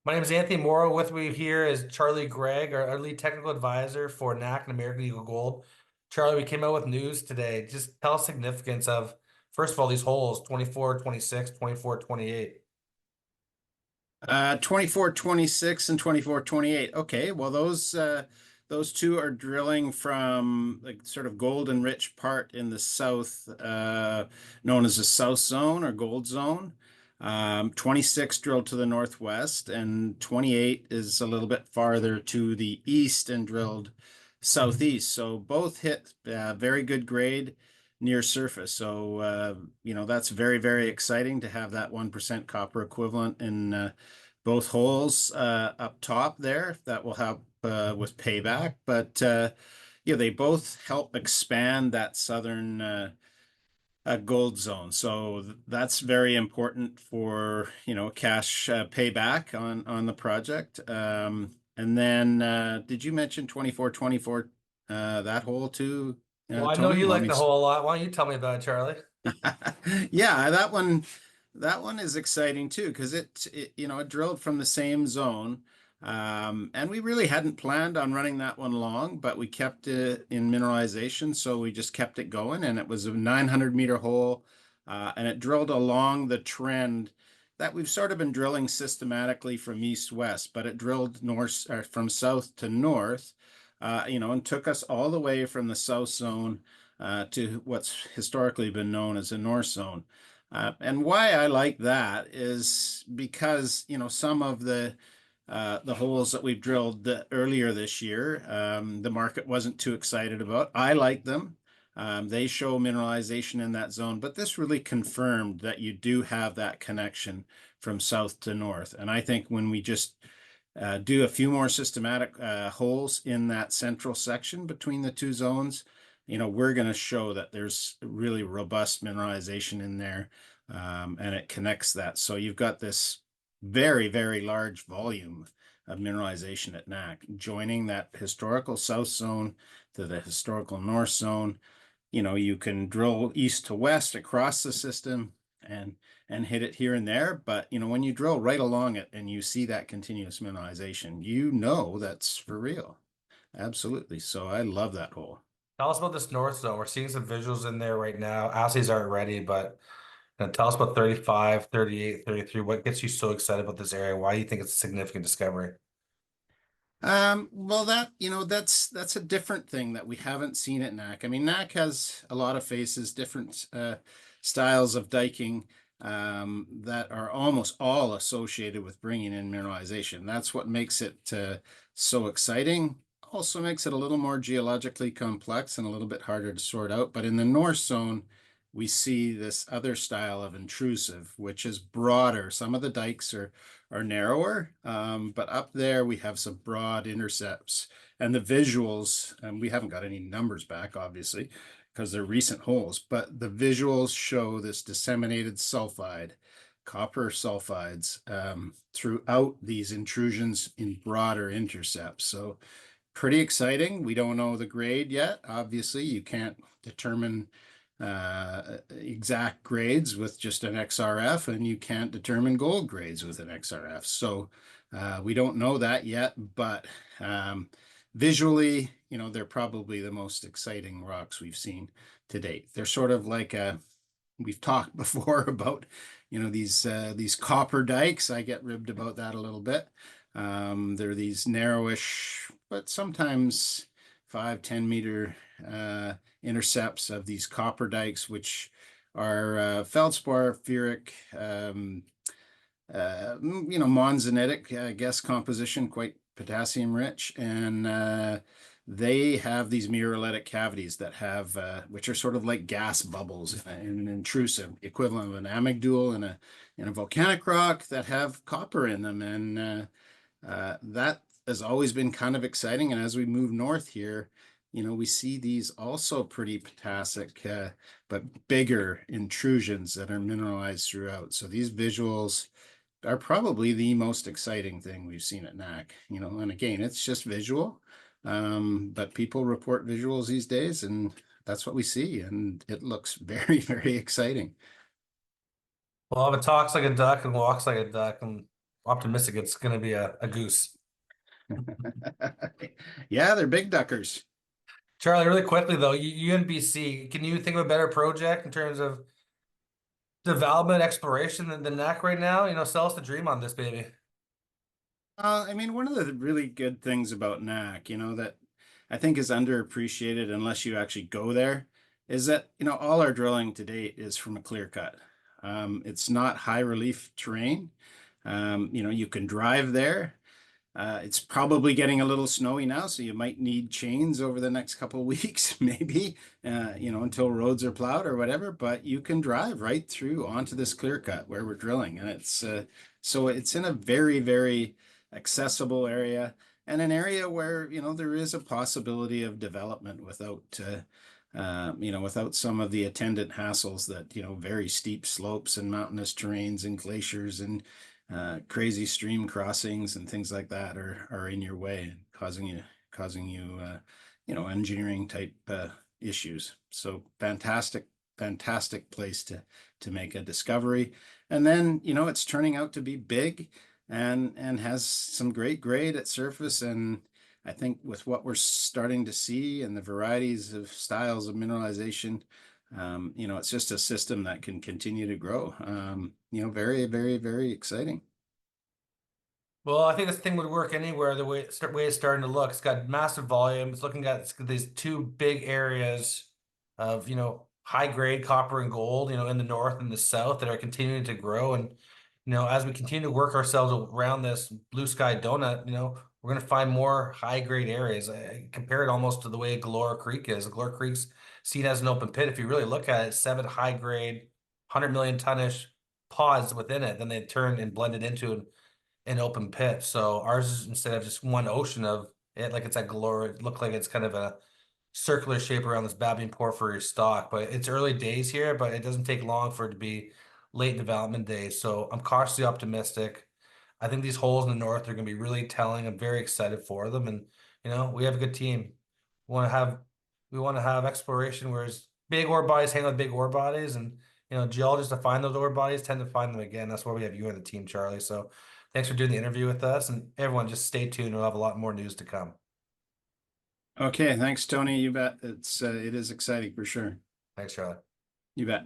My name is Anthony Morrow. With me here is Charlie Gregg, our lead technical advisor for NAC and American Eagle Gold. Charlie, we came out with news today. Just tell us significance of, first of all, these holes 24, 26, 24, 28. 24, 26 and 24, 28. Okay, well those two are drilling from like sort of golden rich part in the south, known as the South Zone or Gold Zone. 26 drilled to the northwest, and 28 is a little bit farther to the east and drilled southeast. So both hit very good grade near surface. So that's very, very exciting to have that 1% copper equivalent in both holes up top there. That will help with payback. But yeah, they both help expand that southern gold zone. So that's very important for cash payback on the project. And then did you mention 24, 24 that hole too, Well, I know Tony? you You want like me? the hole a lot. Why don't you tell me about it, Charlie? Yeah, that one is exciting too because it drilled from the same zone. And we really hadn't planned on running that one long, but we kept it in mineralization, so we just kept it going, and it was a 900-meter hole, and it drilled along the trend that we've sort of been drilling systematically from east-west, but it drilled north or from south to north, and took us all the way from the south zone to what's historically been known as the North Zone. And why I like that is because, some of the holes that we've drilled earlier this year, the market wasn't too excited about. I like them. They show mineralization in that zone, but this really confirmed that you do have that connection from south to north. And I think when we just do a few more systematic holes in that central section between the two zones, we're going to show that there's really robust mineralization in there, and it connects that. So you've got this very, very large volume of mineralization at NAC, joining that historical south zone to the historical north zone. You can drill east to west across the system and hit it here and there. But when you drill right along it and you see that continuous mineralization, that's for real. Absolutely. So I love that hole. Tell us about this North Zone. We're seeing some visuals in there right now. Assays aren't ready, but tell us about 35, 38, 33. What gets you so excited about this area? Why do you think it's a significant discovery? Well, that's a different thing that we haven't seen at NAC. I mean, NAC has a lot of faces, different styles of diking that are almost all associated with bringing in mineralization. That's what makes it so exciting. Also makes it a little more geologically complex and a little bit harder to sort out. But in the North Zone, we see this other style of intrusive, which is broader. Some of the dikes are narrower, but up there we have some broad intercepts. And the visuals, and we haven't got any numbers back, obviously, because they're recent holes, but the visuals show this disseminated sulfide, copper sulfides, throughout these intrusions in broader intercepts. So pretty exciting. We don't know the grade yet. Obviously, you can't determine exact grades with just an XRF, and you can't determine gold grades with an XRF. So we don't know that yet, but visually, they're probably the most exciting rocks we've seen to date. They're sort of like we've talked before about, these copper dikes. I get ribbed about that a little bit. They're these narrowish, but sometimes 5-10 meter intercepts of these copper dikes, which are feldspar, ferric, monzonitic, I guess, composition, quite potassium rich, and they have these murrellatic cavities that have, which are sort of like gas bubbles in an intrusive equivalent of an amygdala in a volcanic rock that have copper in them, and that has always been kind of exciting. And as we move north here, we see these also pretty potassic, but bigger intrusions that are mineralized throughout. So these visuals are probably the most exciting thing we've seen at NAC, and again, it's just visual, but people report visuals these days, and that's what we see, and it looks very, very exciting. Well, if it talks like a duck and walks like a duck, and optimistic it's going to be a goose. Yeah, they're big duckers. Charlie, really quickly though, UNBC, can you think of a better project in terms of development exploration than the NAC right now? Sell us the dream on this baby. I mean, one of the really good things about NAC, that I think is underappreciated unless you actually go there, is that, all our drilling to date is from a clear cut. It's not high relief terrain. You can drive there. It's probably getting a little snowy now, so you might need chains over the next couple of weeks, maybe, until roads are plowed or whatever. But you can drive right through onto this clear cut where we're drilling, and so it's in a very, very accessible area and an area where there is a possibility of development without some of the attendant hassles that very steep slopes and mountainous terrains and glaciers and crazy stream crossings and things like that are in your way and causing you engineering type issues. So fantastic place to make a discovery. And then it's turning out to be big and has some great grade at surface. And I think with what we're starting to see and the varieties of styles of mineralization, it's just a system that can continue to grow. Very, very, very exciting. Well, I think this thing would work anywhere. The way it's starting to look, it's got massive volume. It's looking at these two big areas of high grade copper and gold, in the north and the south that are continuing to grow. And as we continue to work ourselves around this blue sky donut, we're going to find more high grade areas. I compare it almost to the way Galore Creek is. Galore Creek's seen as an open pit. If you really look at it, 7 high grade, 100 million tonish pods within it. Then they turn and blend it into an open pit. So ours is, instead of just one ocean of it, like it's at Galore, it looked like it's kind of a circular shape around this Babbian porphyry stock. But it's early days here, but it doesn't take long for it to be late development days. So I'm cautiously optimistic. I think these holes in the north are going to be really telling. I'm very excited for them, and we have a good team. We want to have exploration where it's big ore bodies hang with big ore bodies, and geologists to find those ore bodies tend to find them again. That's why we have you on the team, Charlie. So thanks for doing the interview with us, and everyone just stay tuned. We'll have a lot more news to come. Okay, thanks, Tony. You bet. It is exciting for sure. Thanks, Charlie. You bet.